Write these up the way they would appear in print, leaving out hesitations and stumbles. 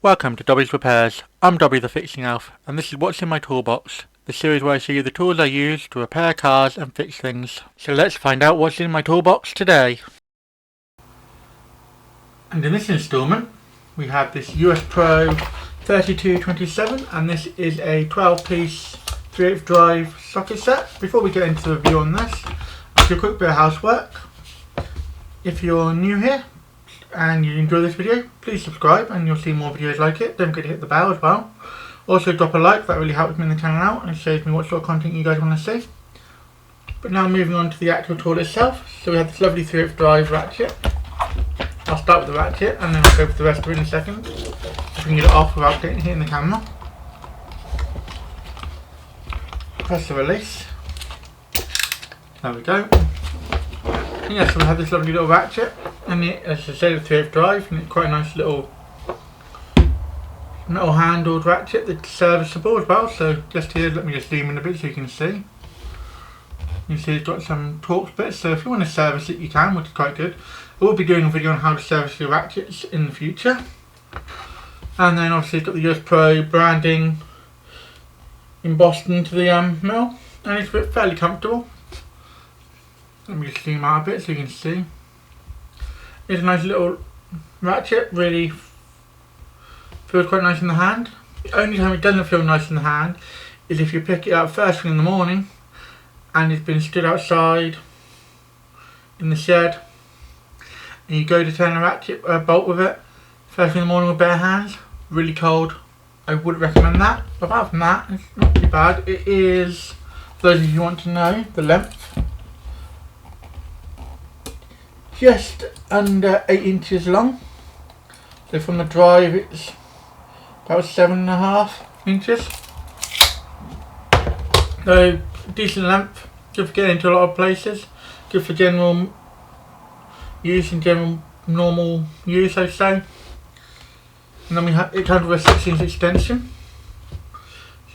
Welcome to Dobby's Repairs. I'm Dobby the Fixing Elf, and this is what's in my toolbox, the series where I show you the tools I use to repair cars and fix things. So let's find out what's in my toolbox today. And in this instalment, we have this US Pro 3227, and this is a 12-piece 3/8 drive socket set. Before we get into the review on this, I'll do a quick bit of housework. If you're new here, and you enjoy this video, please subscribe and you'll see more videos like it. Don't forget to hit the bell as well. Also drop a like, that really helps me in the channel out and it shows me what sort of content you guys want to see. But now moving on to the actual tool itself. So we have this lovely 3/8 drive ratchet. I'll start with the ratchet and then I'll go for the rest of it in a second. If we can get it off without getting hit in the camera. Press the release. There we go. And yeah, so we have this lovely little ratchet. And it, as I said, a 3/8 drive, and it's quite a nice little metal handled ratchet that's serviceable as well. So just here, let me just zoom in a bit so you can see. You see it's got some Torx bits, so if you want to service it you can, which is quite good. I will be doing a video on how to service your ratchets in the future. And then obviously it's got the US Pro branding embossed into the mill, and it's fairly comfortable. Let me just zoom out a bit so you can see. It's a nice little ratchet, really feels quite nice in the hand. The only time it doesn't feel nice in the hand is if you pick it up first thing in the morning and it's been stood outside in the shed and you go to turn a ratchet bolt with it first thing in the morning with bare hands, really cold. I wouldn't recommend that. But apart from that, it's not too bad. It is, for those of you who want to know, the length, just under 8 inches long. So from the drive it's about 7.5 inches. So decent length, good for getting into a lot of places, good for general use and general normal use, I'd say. And then we have it comes with a 6-inch extension.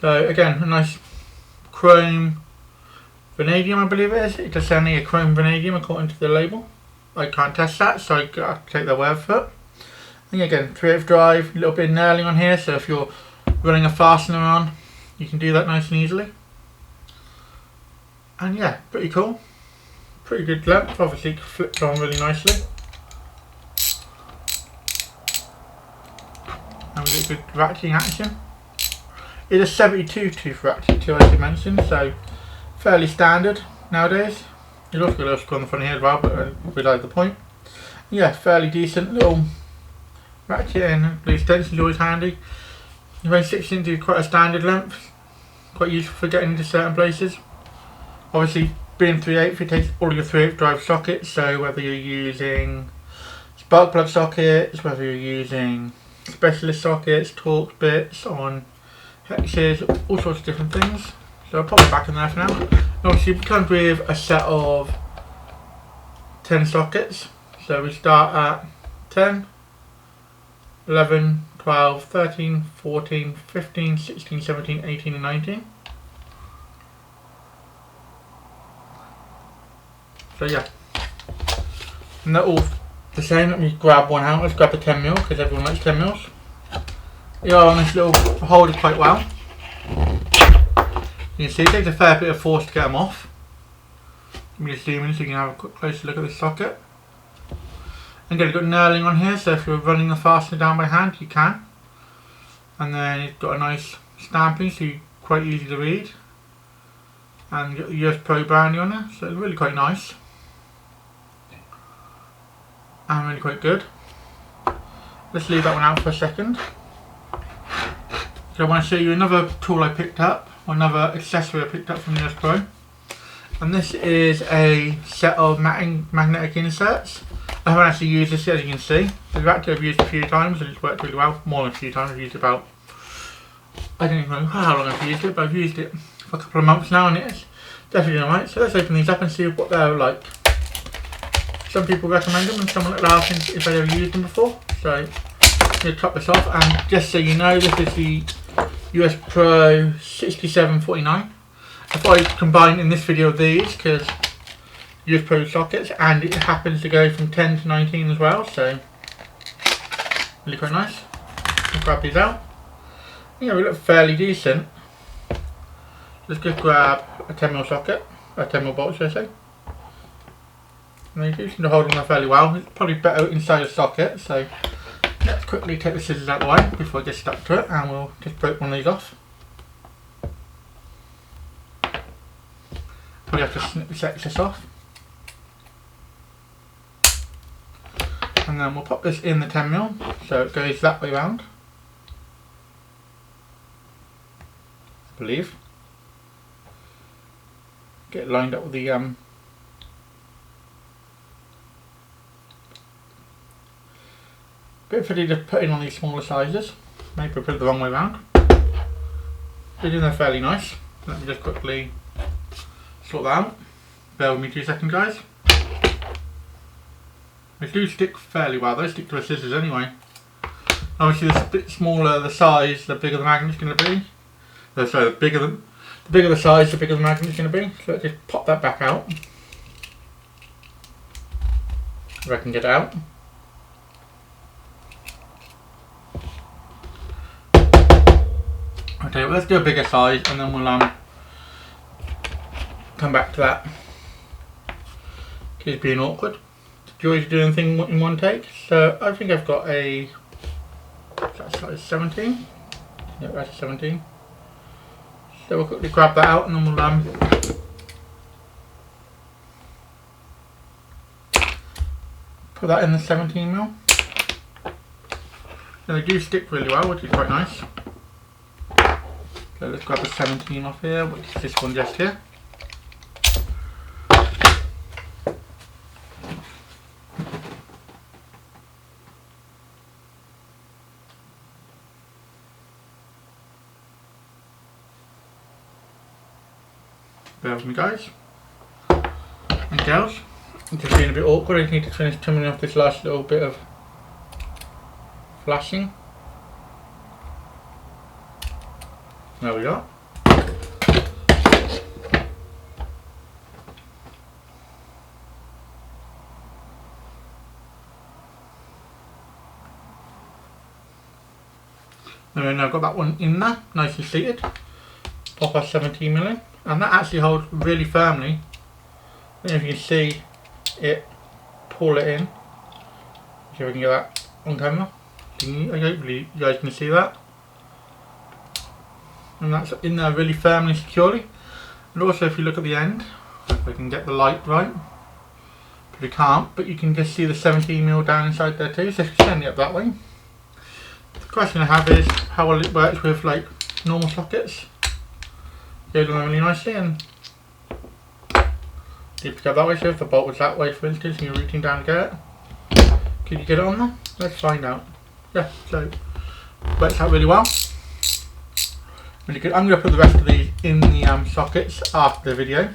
So again, a nice chrome vanadium, I believe it is. It does sound like a chrome vanadium according to the label. I can't test that, so I gotta take their word for it. And again, 3/8 drive, a little bit of knurling on here, so if you're running a fastener on, you can do that nice and easily. And yeah, pretty cool. Pretty good length, obviously it flips on really nicely. And we get a good ratcheting action. It's a 72 tooth ratchet too, as you mentioned, so fairly standard nowadays. You've also got a little screw on the front here as well, but beside the point. Yeah, fairly decent little ratchet, and the extension is always handy. Around 6 inches is quite a standard length, quite useful for getting into certain places. Obviously, being 3/8, it takes all your 3/8 drive sockets, so whether you're using spark plug sockets, whether you're using specialist sockets, Torx bits on hexes, all sorts of different things. So I'll pop it back in there for now. Obviously it comes with a set of 10 sockets. So we start at 10, 11, 12, 13, 14, 15, 16, 17, 18 and 19. So yeah. And they're all the same. Let me grab one out. Let's grab the 10mm because everyone likes 10mm. They are on this little holder quite well. You can see it takes a fair bit of force to get them off. Let me just zoom in so you can have a quick closer look at this socket. And again, you've got knurling on here, so if you're running the fastener down by hand, you can. And then it's got a nice stamping, so you're quite easy to read. And you've got the US Pro branding on there, so it's really quite nice. And really quite good. Let's leave that one out for a second. So I want to show you another tool I picked up, or another accessory I picked up from the US Pro. And this is a set of magnetic inserts. I haven't actually used this yet, as you can see. I've actually used it a few times and it's worked really well. More than a few times. I've used it about, I don't even know how long I've used it, but I've used it for a couple of months now and it's definitely alright. So let's open these up and see what they're like. Some people recommend them and someone like that asking if they've ever used them before. So I'm going to top this off, and just so you know, this is the US Pro 6749. I thought I'd combine in this video these because US Pro sockets, and it happens to go from 10 to 19 as well, so really quite nice. I'll grab these out. Yeah, we look fairly decent. Let's just grab a 10mm socket, a 10mm bolt should I say. And they do seem to hold on there fairly well. It's probably better inside the socket, so let's quickly take the scissors out of the way before it gets stuck to it, and we'll just break one of these off. Probably have to snip this excess off. And then we'll pop this in the 10mm so it goes that way round. I believe. Get it lined up with the bit of fiddly to put in on these smaller sizes. Maybe I put it the wrong way round. They're doing that fairly nice. Let me just quickly sort that out. Bear with me 2 seconds, guys. They do stick fairly well. They stick to the scissors anyway. Obviously, the bit smaller the size, the bigger the magnet's going to be. So the bigger the size, the bigger the magnet's going to be. So let's just pop that back out. If I can get it out. Okay, well, let's do a bigger size, and then we'll come back to that. It's being awkward. Do you always do anything in one take? So I think I've got a size 17. Yeah, that's 17. So we'll quickly grab that out, and then we'll put that in the 17mm. So they do stick really well, which is quite nice. So let's grab the 17 off here, which is this one just here. Bear with me, guys and girls. It's just being a bit awkward. I just need to finish trimming off this last little bit of flashing. There we go. And I've got that one in there, nicely seated. Pop our 17mm, and that actually holds really firmly. I don't know if you can see it, pull it in. See if I can get that on camera. Hopefully you guys can see that. And that's in there really firmly, securely. And also, if you look at the end, if I can get the light right, but you can't, but you can just see the 17mm down inside there too. So if you stand it up that way. The question I have is how well it works with like normal sockets. Goes on really nicely, and you pick up that way. So if the bolt was that way, for instance, and you're reaching down to get it, could you get it on there? Let's find out. Yeah, so it works out really well. Really good. I'm going to put the rest of these in the sockets after the video,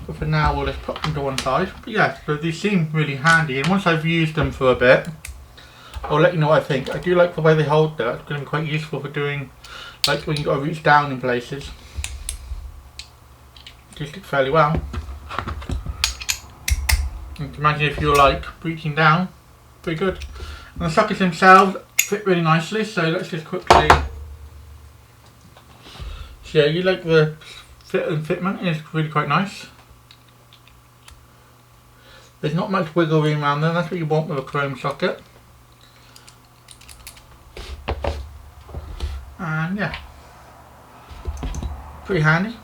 but for now we'll just put them to one side. But yeah, so these seem really handy, and once I've used them for a bit, I'll let you know what I think. I do like the way they hold there. It's going to be quite useful for doing, like when you've got to reach down in places. They stick fairly well. You can imagine if you're like reaching down, pretty good. And the sockets themselves fit really nicely, so let's just quickly show you. Like the fit and fitment is really quite nice. There's not much wiggle room around there, that's what you want with a chrome socket. And yeah, pretty handy.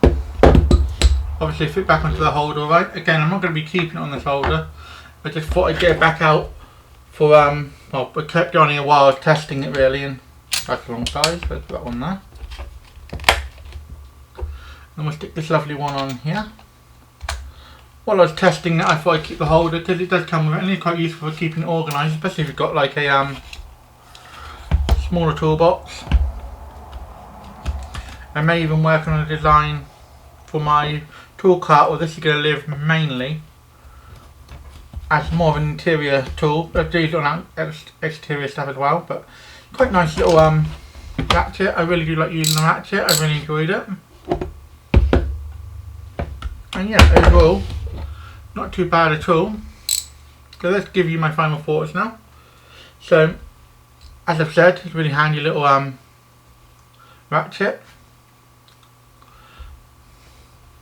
Obviously fit back onto the holder, right? Again, I'm not going to be keeping it on this holder. I just thought I'd get it back out for well, we kept it on here while I was testing it really, and that's the wrong size. Let's put that one there. And we'll stick this lovely one on here. While I was testing it, I thought I'd keep the holder because it does come with it, and it's quite useful for keeping it organised, especially if you've got like a smaller toolbox. I may even work on a design for my tool cart, or this is going to live mainly as more of an interior tool. I do on exterior stuff as well, but quite nice little ratchet. I really do like using the ratchet. I really enjoyed it. And yeah, overall, not too bad at all. So let's give you my final thoughts now. So as I've said, it's a really handy little ratchet.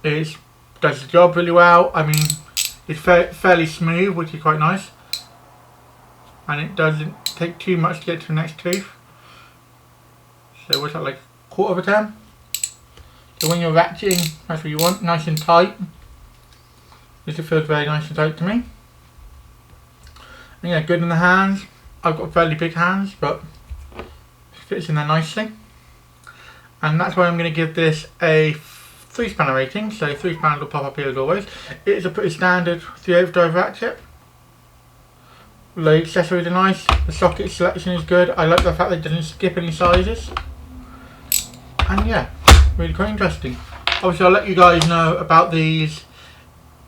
It does the job really well. I mean, it's fairly smooth, which is quite nice, and it doesn't take too much to get to the next tooth. So what's that, like 1/4 of a 10? So when you're ratcheting, that's what you want, nice and tight. This feels very nice and tight to me. And yeah, good in the hands. I've got fairly big hands, but it fits in there nicely. And that's why I'm going to give this a 3-spanner rating. So 3 spanners will pop up here as always. It is a pretty standard 3/8 drive ratchet. The accessories are nice. The socket selection is good. I like the fact that it doesn't skip any sizes. And yeah, really quite interesting. Obviously I'll let you guys know about these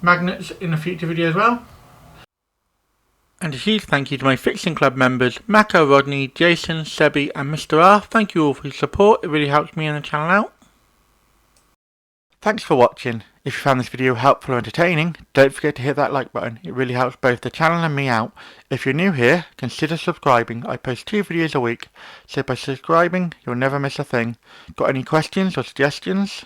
magnets in a future video as well. And a huge thank you to my Fixing Club members, Mako, Rodney, Jason, Sebi and Mr. R. Thank you all for your support, it really helps me and the channel out. Thanks for watching. If you found this video helpful or entertaining, don't forget to hit that like button, it really helps both the channel and me out. If you're new here, consider subscribing, I post 2 videos a week, so by subscribing you'll never miss a thing. Got any questions or suggestions?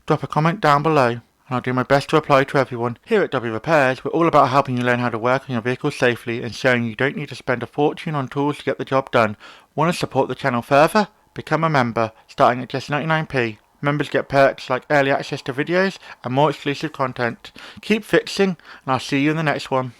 Drop a comment down below, and I'll do my best to reply to everyone. Here at Dobby Repairs, we're all about helping you learn how to work on your vehicle safely and showing you don't need to spend a fortune on tools to get the job done. Want to support the channel further? Become a member, starting at just 99p. Members get perks like early access to videos and more exclusive content. Keep fixing, and I'll see you in the next one.